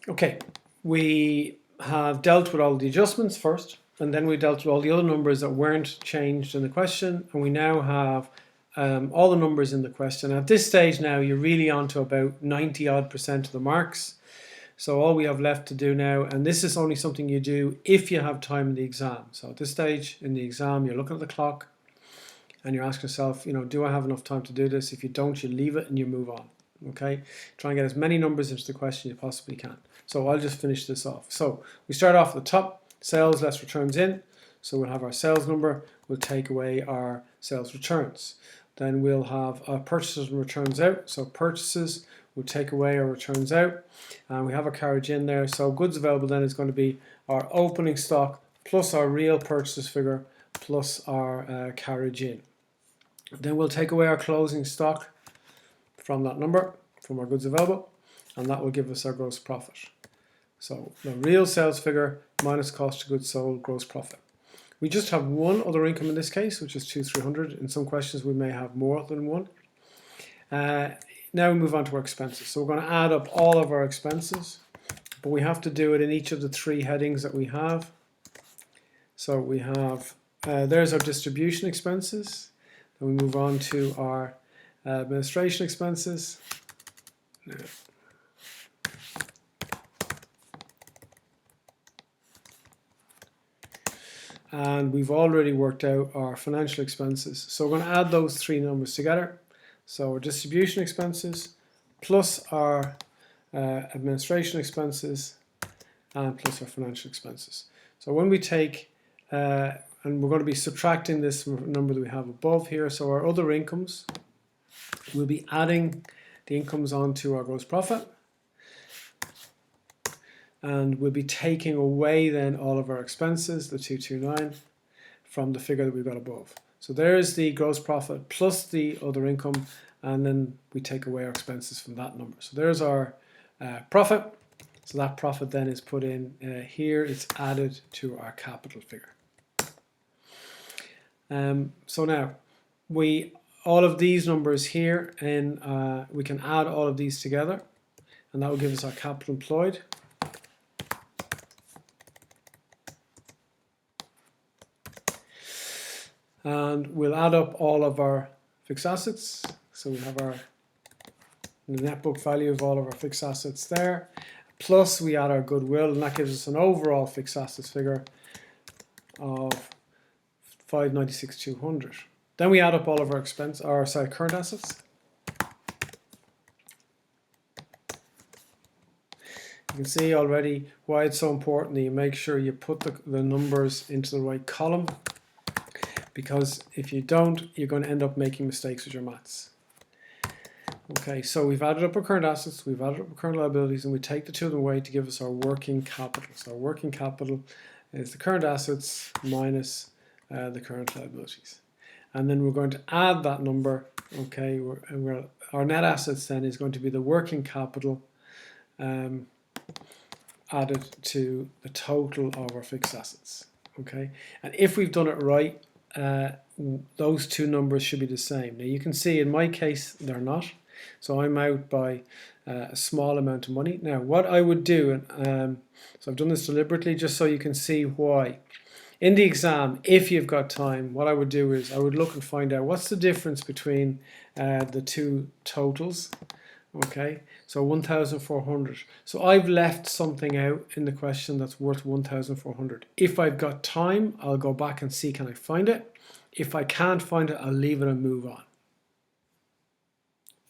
Okay, we have dealt with all the adjustments first, and then we dealt with all the other numbers that weren't changed in the question, and we now have all the numbers in the question. At this stage now, you're really on to about 90% of the marks. So all we have left to do now, and this is only something you do if you have time in the exam. So at this stage in the exam, you're looking at the clock and you're asking yourself, do I have enough time to do this? If you don't, you leave it and you move on. Okay, try and get as many numbers into the question you possibly can. So I'll just finish this off. So we start off at the top, sales less returns in. So we'll have our sales number, we'll take away our sales returns. Then we'll have our purchases and returns out. So purchases, we'll take away our returns out. And we have our carriage in there. So goods available then is going to be our opening stock plus our real purchases figure plus our carriage in. Then we'll take away our closing stock from that number, from our goods available, and that will give us our gross profit. So the real sales figure minus cost of goods sold, gross profit. We just have one other income in this case, which is 2,300. In some questions we may have more than one. Now we move on to our expenses. So we're going to add up all of our expenses, but we have to do it in each of the three headings that we have. So we have, there's our distribution expenses. Then we move on to our administration expenses. And we've already worked out our financial expenses. So we're going to add those three numbers together. So our distribution expenses plus our administration expenses and plus our financial expenses. So when we take, and we're going to be subtracting this number that we have above here. So our other incomes, we'll be adding the incomes onto our gross profit. And we'll be taking away then all of our expenses, the 229, from the figure that we've got above. So there's the gross profit plus the other income, and then we take away our expenses from that number. So there's our profit. So that profit then is put in here. It's added to our capital figure. So now, all of these numbers here, and we can add all of these together, and that will give us our capital employed. And we'll add up all of our fixed assets. So we have the net book value of all of our fixed assets there. Plus we add our goodwill, and that gives us an overall fixed assets figure of 596,200. Then we add up all of our current assets. You can see already why it's so important that you make sure you put the numbers into the right column. Because if you don't, you're going to end up making mistakes with your maths. Okay, so we've added up our current assets, we've added up our current liabilities, and we take the two of them away to give us our working capital. So our working capital is the current assets minus the current liabilities. And then we're going to add that number, okay, our net assets then is going to be the working capital added to the total of our fixed assets, okay. And if we've done it right, those two numbers should be the same. Now you can see in my case they're not, so I'm out by a small amount of money. Now what I would do, so I've done this deliberately just so you can see why. In the exam, if you've got time, what I would do is I would look and find out what's the difference between the two totals. Okay, so 1,400. So I've left something out in the question that's worth 1,400. If I've got time, I'll go back and see can I find it. If I can't find it, I'll leave it and move on.